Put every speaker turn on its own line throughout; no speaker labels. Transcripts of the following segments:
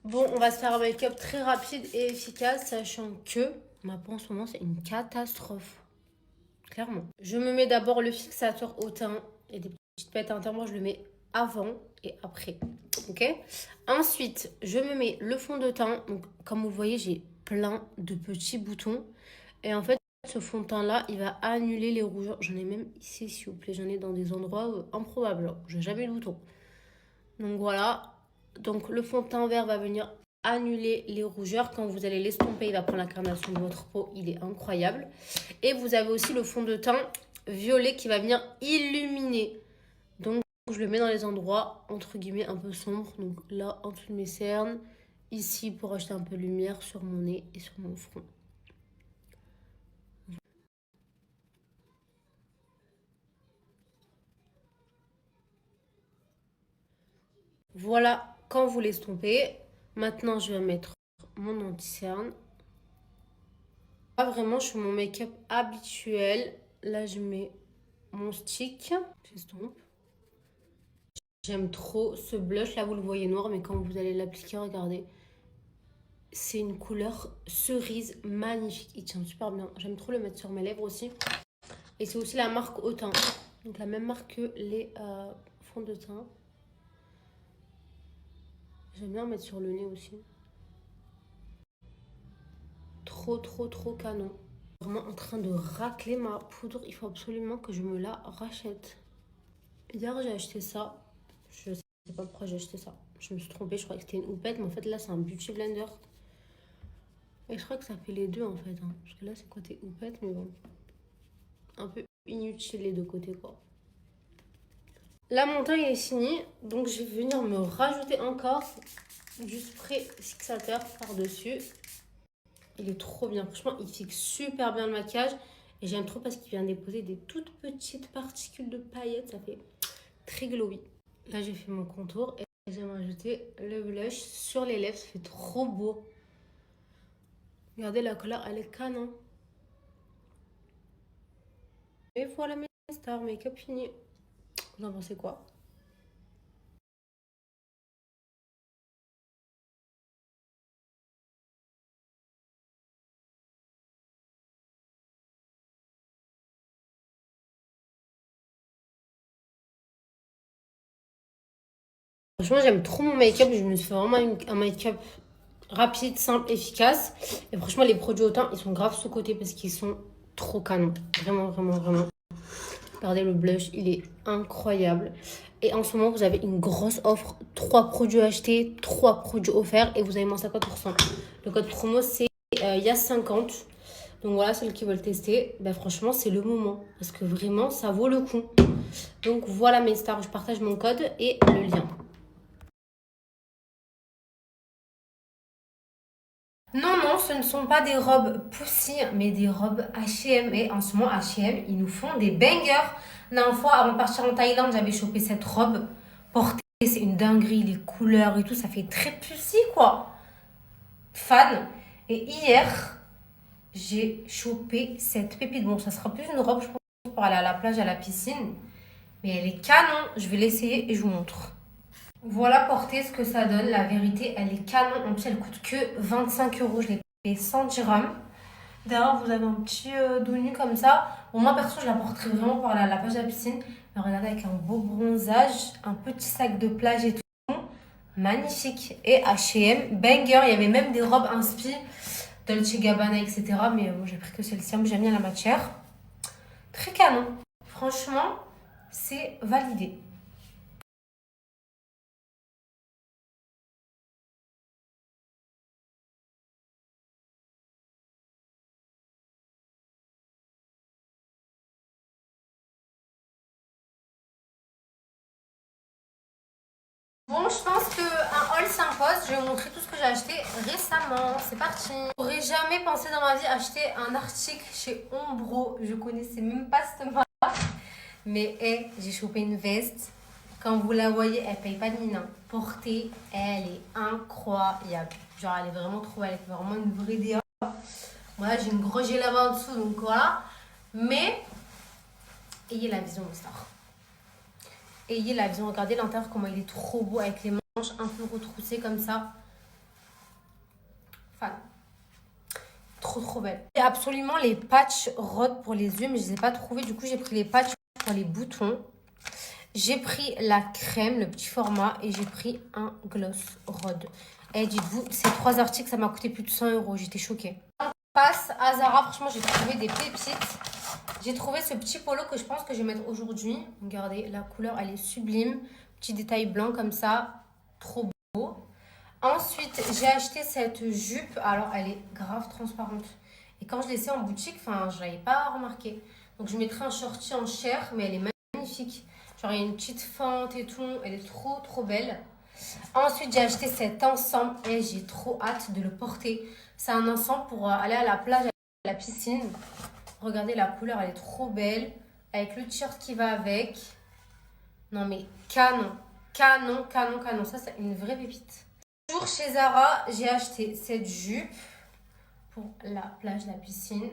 Bon, on va se faire un make-up très rapide et efficace, sachant que ma peau en ce moment, c'est une catastrophe. Clairement. Je me mets d'abord le fixateur au teint et des petites paillettes internes. Moi, je le mets avant et après. Ok. Ensuite, je me mets le fond de teint. Donc, comme vous voyez, j'ai plein de petits boutons. Et en fait, ce fond de teint-là, il va annuler les rougeurs. J'en ai même ici, s'il vous plaît. J'en ai dans des endroits improbables. Je n'ai jamais eu de boutons. Donc voilà. Donc le fond de teint vert va venir annuler les rougeurs. Quand vous allez l'estomper, il va prendre la carnation de votre peau. Il est incroyable. Et vous avez aussi le fond de teint violet qui va venir illuminer. Donc je le mets dans les endroits entre guillemets un peu sombres. Donc là, en dessous de mes cernes. Ici pour acheter un peu de lumière sur mon nez et sur mon front. Voilà quand vous l'estompez. Maintenant, je vais mettre mon anti-cerne. Là, vraiment, je fais mon make-up habituel. Là, je mets mon stick. J'estompe. J'aime trop ce blush. Là, vous le voyez noir, mais quand vous allez l'appliquer, regardez. C'est une couleur cerise magnifique. Il tient super bien. J'aime trop le mettre sur mes lèvres aussi. Et c'est aussi la marque Autant. Donc, la même marque que les fonds de teint. J'aime bien mettre sur le nez aussi. Trop, trop, trop canon. Vraiment en train de racler ma poudre. Il faut absolument que je me la rachète. Hier, j'ai acheté ça. Je sais pas pourquoi j'ai acheté ça. Je me suis trompée, je croyais que c'était une houppette, mais en fait, là, c'est un beauty blender. Et je crois que ça fait les deux, en fait. Hein. Parce que là, c'est côté houppette, mais bon. Un peu inutile les deux côtés, quoi. Là, mon teint, il est fini. Donc, je vais venir me rajouter encore du spray fixateur par-dessus. Il est trop bien. Franchement, il fixe super bien le maquillage. Et j'aime trop parce qu'il vient déposer des toutes petites particules de paillettes. Ça fait très glowy. Là, j'ai fait mon contour et je vais rajouter le blush sur les lèvres. Ça fait trop beau. Regardez, la couleur, elle est canon. Et voilà mes stars, make-up fini. Vous en pensez quoi? Franchement, j'aime trop mon make-up. Je me suis fait vraiment un make-up rapide, simple, efficace. Et franchement, les produits autant, ils sont grave sous-cotés parce qu'ils sont trop canons. Vraiment, vraiment, vraiment. Regardez le blush, il est incroyable. Et en ce moment, vous avez une grosse offre. 3 produits achetés, 3 produits offerts et vous avez moins 50%. Le code promo, c'est YAS50. Donc voilà, celles qui veulent tester, ben franchement, c'est le moment. Parce que vraiment, ça vaut le coup. Donc voilà mes stars, je partage mon code et le lien. Non, non, ce ne sont pas des robes Pussy, mais des robes H&M. Et en ce moment, H&M, ils nous font des bangers. La dernière fois, avant de partir en Thaïlande, j'avais chopé cette robe portée. C'est une dinguerie, les couleurs et tout, ça fait très Pussy, quoi. Fan. Et hier, j'ai chopé cette pépite. Bon, ça sera plus une robe, je pense, pour aller à la plage, à la piscine. Mais elle est canon. Je vais l'essayer et je vous montre. Voilà porter ce que ça donne. La vérité, elle est canon. En plus, elle coûte que 25 €. Je l'ai payé 100 dirhams. Derrière, vous avez un petit dos nu comme ça. Bon, moi, perso, je la porterai vraiment pour aller à la plage de la piscine. Mais regardez, avec un beau bronzage, un petit sac de plage et tout. Magnifique. Et H&M, banger. Il y avait même des robes inspi, Dolce Gabbana, etc. Mais moi, j'ai pris que celle-ci. J'aime bien la matière. Très canon. Franchement, c'est validé. Bon, je pense qu'un haul s'impose. Je vais vous montrer tout ce que j'ai acheté récemment. C'est parti. J'aurais jamais pensé dans ma vie acheter un article chez Ombro. Je connaissais même pas cette marque. Mais j'ai chopé une veste. Quand vous la voyez, elle paye pas de mine. Hein. Portée, elle est incroyable. Genre, elle est vraiment trop belle. Elle fait vraiment une vraie DA. Voilà, j'ai une grosse là-bas en dessous, donc voilà. Mais, ayez la vision, mon star. Ayez la vision. Regardez l'intérieur, comment il est trop beau avec les manches un peu retroussées comme ça. Fan. Trop belle. J'ai absolument les patchs Rhode pour les yeux, mais je ne les ai pas trouvés. Du coup, j'ai pris les patchs pour les boutons. J'ai pris la crème, le petit format, et j'ai pris un gloss Rhode. Et dites-vous, ces 3 articles, ça m'a coûté plus de 100 €. J'étais choquée. On passe à Zara. Franchement, j'ai trouvé des pépites. J'ai trouvé ce petit polo que je pense que je vais mettre aujourd'hui. Regardez, la couleur, elle est sublime. Petit détail blanc comme ça. Trop beau. Ensuite, j'ai acheté cette jupe. Alors, elle est grave transparente. Et quand je l'ai laissée en boutique, enfin, je l'avais pas remarqué. Donc, je mettrai un shorty en chair, mais elle est magnifique. Genre, il y a une petite fente et tout. Elle est trop belle. Ensuite, j'ai acheté cet ensemble et j'ai trop hâte de le porter. C'est un ensemble pour aller à la plage, à la piscine. Regardez la couleur, elle est trop belle. Avec le t-shirt qui va avec. Non mais canon. Ça, c'est une vraie pépite. Toujours chez Zara, j'ai acheté cette jupe pour la plage, la piscine.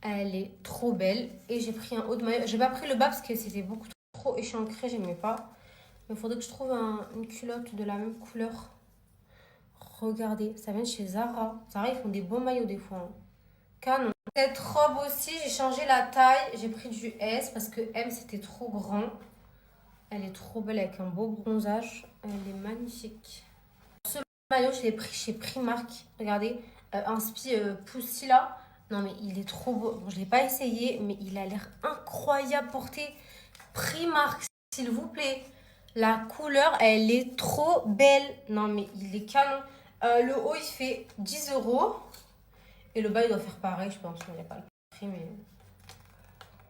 Elle est trop belle. Et j'ai pris un haut de maillot. J'ai pas pris le bas parce que c'était beaucoup trop échancré, j'aimais pas. Mais il faudrait que je trouve une culotte de la même couleur. Regardez, ça vient de chez Zara. Zara, ils font des beaux maillots des fois. Hein. Canon. Cette robe aussi, j'ai changé la taille. J'ai pris du S parce que M, c'était trop grand. Elle est trop belle avec un beau bronzage. Elle est magnifique. Ce maillot, je l'ai pris chez Primark. Regardez, un spi Pussy là. Non mais il est trop beau. Bon, je ne l'ai pas essayé, mais il a l'air incroyable porté. Primark, s'il vous plaît. La couleur, elle est trop belle. Non mais il est canon. Le haut, il fait 10 €. Et le bas, il doit faire pareil, je pense. Il n'y a pas le prix, mais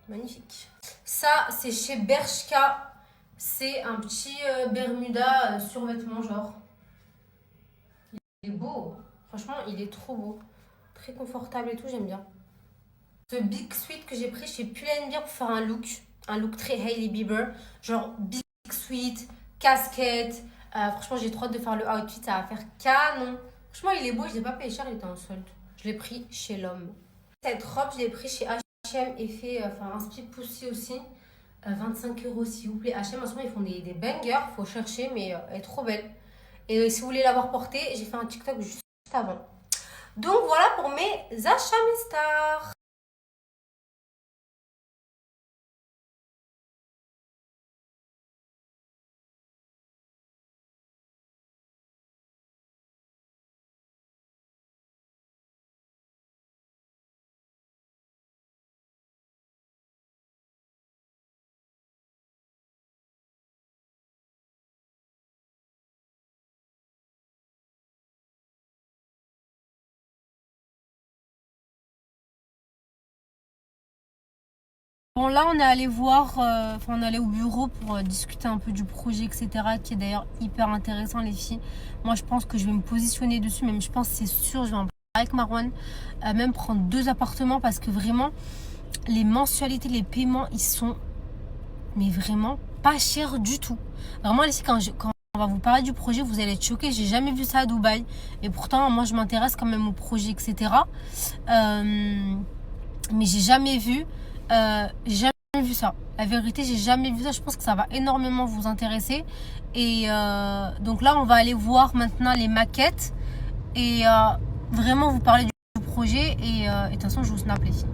magnifique. Ça, c'est chez Bershka. C'est un petit Bermuda survêtement, genre. Il est beau. Franchement, il est trop beau. Très confortable et tout, j'aime bien. Ce Big Sweat que j'ai pris chez Pull&Bear pour faire un look très Hailey Bieber. Genre Big Sweat, casquette. Franchement, j'ai trop hâte de faire le outfit, ça va faire canon. Franchement, il est beau, je ne l'ai pas payé cher, il était en solde. Je l'ai pris chez l'homme. Cette robe, je l'ai pris chez H&M et fait un speed pussy aussi. 25 € s'il vous plaît. H&M, en ce moment, ils font des bangers. Faut chercher, mais elle est trop belle. Et si vous voulez l'avoir portée, j'ai fait un TikTok juste avant. Donc voilà pour mes achats, mes stars. Bon là on est allé voir, on est allé au bureau pour discuter un peu du projet etc. qui est d'ailleurs hyper intéressant les filles. Moi je pense que je vais me positionner dessus, même je pense c'est sûr je vais en parler avec Marwan, même prendre 2 appartements parce que vraiment les mensualités, les paiements ils sont mais vraiment pas chers du tout. Vraiment les filles quand on va vous parler du projet vous allez être choqués, j'ai jamais vu ça à Dubaï et pourtant moi je m'intéresse quand même au projet etc. Mais j'ai jamais vu ça. La vérité, j'ai jamais vu ça. Je pense que ça va énormément vous intéresser. Et donc là, on va aller voir maintenant les maquettes et vraiment vous parler du projet. Et de toute façon, je vous snap les filles.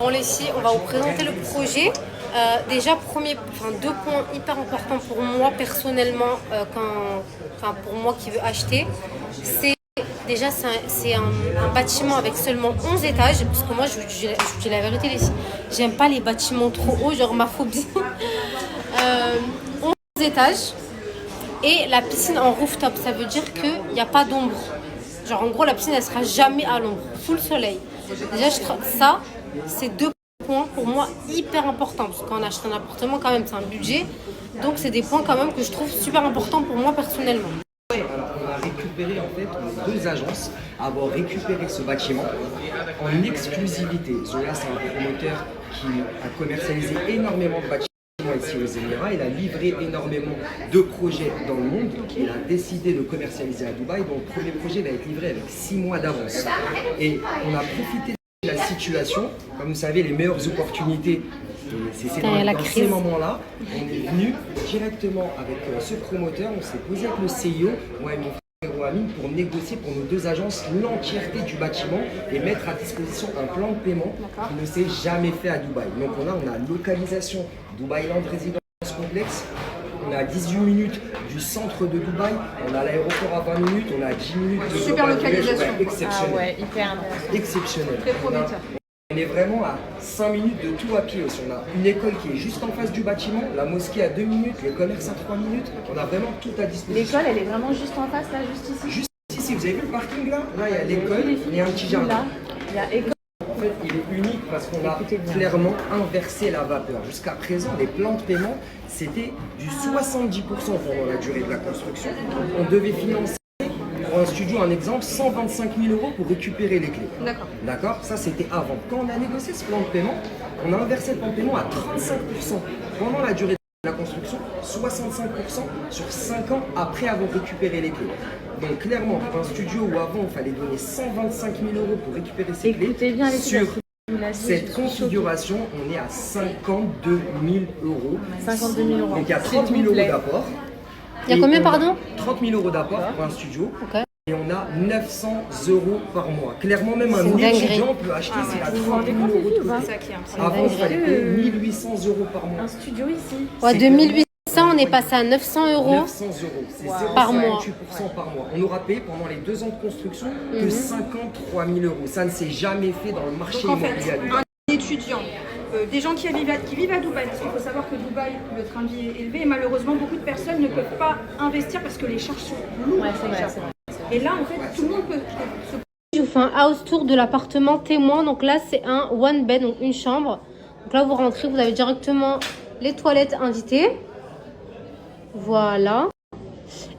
Bon les filles, on va vous présenter le projet. Déjà, deux points hyper importants pour moi personnellement, pour moi qui veux acheter, c'est déjà c'est un bâtiment avec seulement 11 étages, parce que moi je vous dis la vérité les filles, j'aime pas les bâtiments trop hauts, genre ma phobie. 11 étages et la piscine en rooftop, ça veut dire qu'il n'y a pas d'ombre. Genre en gros la piscine elle sera jamais à l'ombre, full soleil. Déjà ça c'est 2 points pour moi hyper importants parce qu'on achète un appartement quand même c'est un budget, donc c'est des points quand même que je trouve super importants pour moi personnellement.
Ouais, alors on a récupéré en fait 2 agences à avoir récupéré ce bâtiment en exclusivité. Zola c'est un promoteur qui a commercialisé énormément de bâtiments ici aux Émirats. Il a livré énormément de projets dans le monde. Il a décidé de commercialiser à Dubaï. Donc le premier projet va être livré avec 6 mois d'avance. Et on a profité de la situation. Comme vous savez, les meilleures opportunités, c'est dans ces moments-là. On est venu directement avec ce promoteur. On s'est posé avec le CIO, moi et mon frère Amine, pour négocier pour nos deux agences l'entièreté du bâtiment et mettre à disposition un plan de paiement qui ne s'est jamais fait à Dubaï. Donc on a localisation Dubai Land Residence Complex. On est à 18 minutes du centre de Dubaï, on a l'aéroport à 20 minutes, on a 10 minutes de
super localisation.
Exceptionnel.
Ah ouais, hyper intéressant.
Exceptionnel.
Très prometteur.
On est vraiment à 5 minutes de tout à pied aussi. On a une école qui est juste en face du bâtiment, la mosquée à 2 minutes, les commerces à 3 minutes. On a vraiment tout à disposition.
L'école, elle est vraiment juste en face, là, juste ici.
Juste ici, vous avez vu le parking là? Là, il y a l'école et un petit jardin.
Là, il y a école.
En fait, il est unique parce qu'on a clairement inversé la vapeur. Jusqu'à présent, les plans de paiement, c'était du 70% pendant la durée de la construction. On devait financer, pour un studio, un exemple, 125 000 € pour récupérer les clés.
D'accord.
D'accord? Ça, c'était avant. Quand on a négocié ce plan de paiement, on a inversé le plan de paiement à 35% pendant la durée de la construction, 65% sur 5 ans après avoir récupéré les clés. Donc clairement, pour un studio où avant, il fallait donner 125 000 € pour récupérer ses clés,
Écoutez bien les
sur
filles,
cette configuration, on est à 52 000 €.
52 000 €.
Donc il y a 30 000 € d'apport.
Il y a combien, pardon?
30 000 € d'apport pour un studio.
Ok.
Et on a 900 € par mois. Clairement, même un
C'est une dinguerie.
étudiant peut acheter, c'est à 30 000 € de
C'est
côté.
ça qui est incroyable.
Avant, il fallait payer 1800 € par mois.
Un studio ici.
Ouais, de 1800, on est passé à 900 €.
900 €, c'est 0,58%
Par mois.
par mois. On aura payé pendant les 2 ans de construction que 53 000 €. Ça ne s'est jamais fait dans le marché
Donc en
immobilier.
fait, un étudiant, des gens qui vivent à Dubaï, parce qu'il faut savoir que Dubaï, le train de vie est élevé et malheureusement beaucoup de personnes ne peuvent pas investir parce que les charges sont lourdes.
Ouais, c'est vrai,
déjà.
c'est vrai.
Et là, en fait, tout le monde peut se
Je vous fais un house tour de l'appartement témoin. Donc là, c'est un one bed, donc une chambre. Donc là, vous rentrez, vous avez directement les toilettes invitées. Voilà.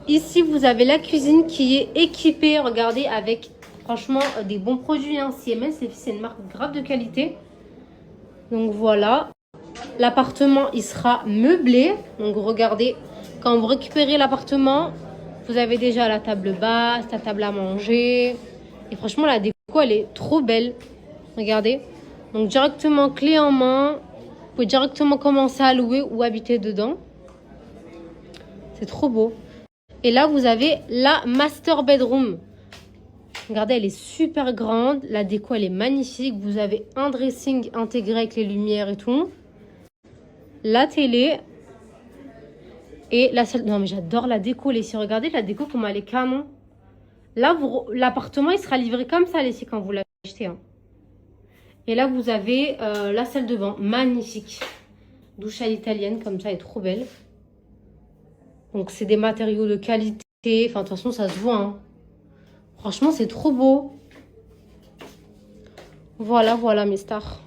Ici, vous avez la cuisine qui est équipée, regardez, avec franchement des bons produits. Hein. Siemens, c'est une marque grave de qualité. Donc voilà. L'appartement, il sera meublé. Donc regardez, quand vous récupérez l'appartement, vous avez déjà la table basse, la table à manger. Et franchement, la déco, elle est trop belle. Regardez. Donc directement clé en main. Vous pouvez directement commencer à louer ou habiter dedans. C'est trop beau. Et là, vous avez la master bedroom. Regardez, elle est super grande. La déco, elle est magnifique. Vous avez un dressing intégré avec les lumières et tout. La télé. Et la salle... Non, mais j'adore la déco, les filles. Regardez la déco, comment elle est canon. Là, l'appartement, il sera livré comme ça, les filles, quand vous l'achetez. Hein. Et là, vous avez la salle de bain. Magnifique. Douche à l'italienne, comme ça, elle est trop belle. Donc, c'est des matériaux de qualité. Enfin, de toute façon, ça se voit. Hein. Franchement, c'est trop beau. Voilà, voilà, mes stars.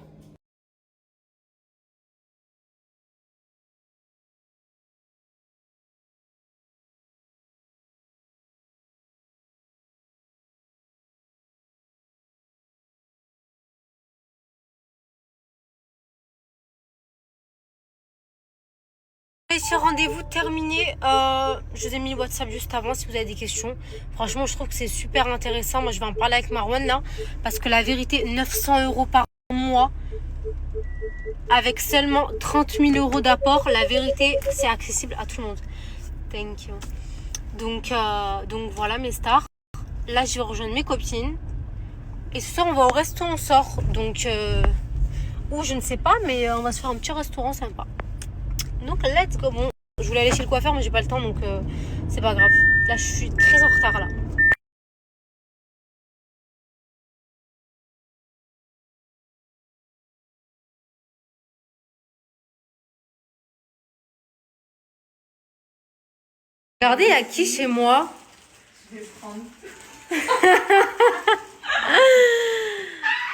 Ici, rendez-vous terminé. Je vous ai mis le WhatsApp juste avant si vous avez des questions. Franchement, je trouve que c'est super intéressant. Moi, je vais en parler avec Marwan là. Parce que la vérité, 900 € par mois. Avec seulement 30 000 € d'apport. La vérité, c'est accessible à tout le monde. Thank you. Donc voilà mes stars. Là, je vais rejoindre mes copines. Et ce soir, on va au resto, on sort. Donc, ou je ne sais pas, mais on va se faire un petit restaurant sympa. Donc let's go. Bon, je voulais aller chez le coiffeur mais j'ai pas le temps donc c'est pas grave. Là je suis très en retard là. Regardez, il y a qui chez moi? Je vais prendre.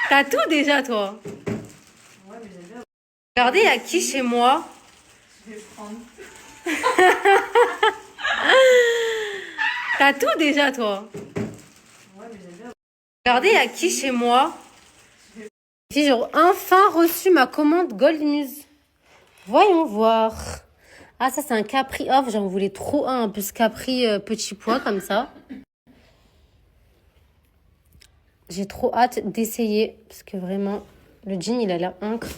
T'as tout déjà toi? Ouais, mais j'ai bien. Regardez, il y a qui chez moi? Je vais prendre. T'as tout déjà toi? Ouais, mais j'ai bien. Regardez, il y a qui chez moi? J'ai enfin reçu ma commande Gold Muse. Voyons voir. Ah, ça, c'est un Capri Off. J'en voulais trop un peu ce Capri petit pois comme ça. J'ai trop hâte d'essayer. Parce que vraiment, le jean, il a l'air incre.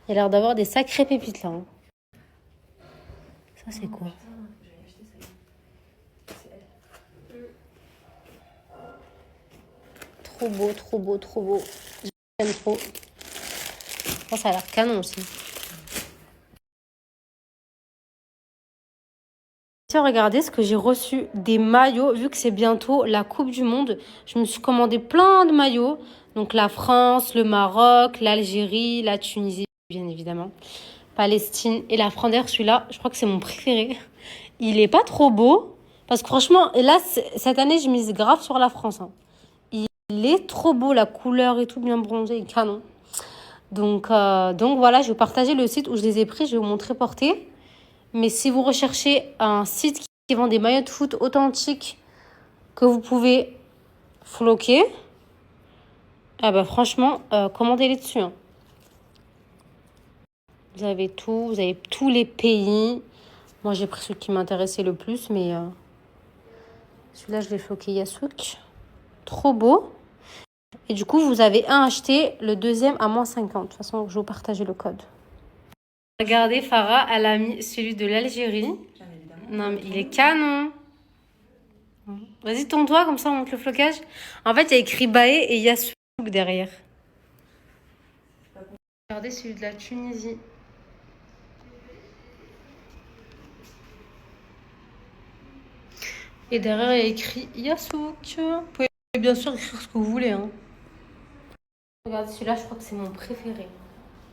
Il a l'air d'avoir des sacrées pépites là. Hein. Ça, c'est quoi? Trop beau, trop beau, trop beau. J'aime trop. Oh, ça a l'air canon aussi. Tiens, regardez ce que j'ai reçu. Des maillots. Vu que c'est bientôt la Coupe du Monde, je me suis commandé plein de maillots. Donc la France, le Maroc, l'Algérie, la Tunisie, bien évidemment. Palestine et la France. D'ailleurs, celui-là, je crois que c'est mon préféré. Il est pas trop beau. Parce que franchement, là, cette année, je mise grave sur la France. Hein. Il est trop beau, la couleur et tout, bien bronzé et canon. Donc voilà, je vais partager le site où je les ai pris. Je vais vous montrer porter. Mais si vous recherchez un site qui vend des maillots de foot authentiques que vous pouvez floquer, ah bah franchement, commandez-les dessus. Hein. Vous avez tout, vous avez tous les pays. Moi, j'ai pris celui qui m'intéressait le plus, mais celui-là, je l'ai floqué Yasouk. Trop beau. Et du coup, vous avez un acheté, le deuxième à -50. De toute façon, je vais vous partager le code. Regardez, Farah, elle a mis celui de l'Algérie. Non, mais il est canon. Vas-y, tourne-toi, comme ça on monte le flocage. En fait, il y a écrit Baé et Yasouk derrière. Regardez celui de la Tunisie. Et derrière, il y a écrit Yasouk. Vous pouvez bien sûr écrire ce que vous voulez. Hein. Regardez, celui-là, je crois que c'est mon préféré.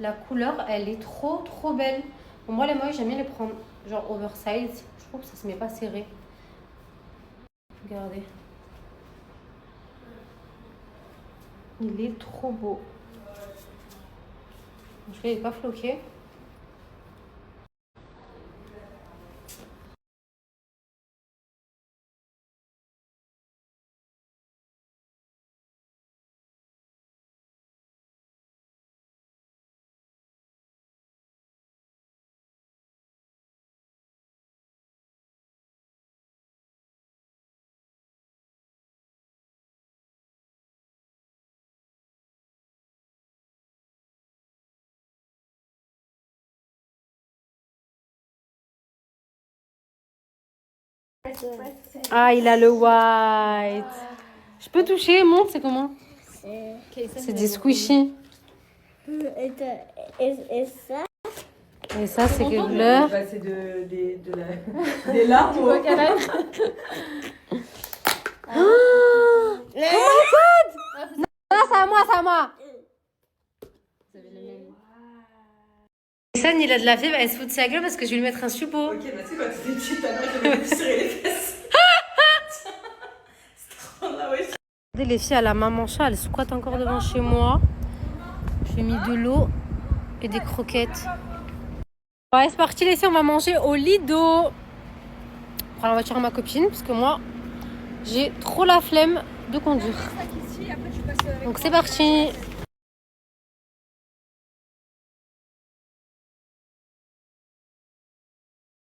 La couleur, elle est trop, trop belle. Bon, moi, les maillots, j'aime bien les prendre genre oversize. Je trouve que ça se met pas serré. Regardez. Il est trop beau. Je ne l'ai pas floqué. Ah, il a le white. Je peux toucher, montre, c'est comment? C'est des squishy.
Et ça,
Et ça, c'est que bleu.
C'est des larmes.
Oh my god! Non, c'est à moi, c'est à moi. Sam, il a de la fièvre, elle se fout de sa gueule parce que je vais lui mettre un suppôt.
Ok, bah tu sais, quand t'étais petite, ta mère, elle avait serré les fesses. C'est trop là, ouais.
Regardez, les filles à la maman chat, elles squattent encore devant chez moi. J'ai mis de l'eau et des croquettes. Ouais, c'est parti, les filles, on va manger au Lido. On prend la voiture à ma copine parce que moi, j'ai trop la flemme de conduire. Donc c'est parti.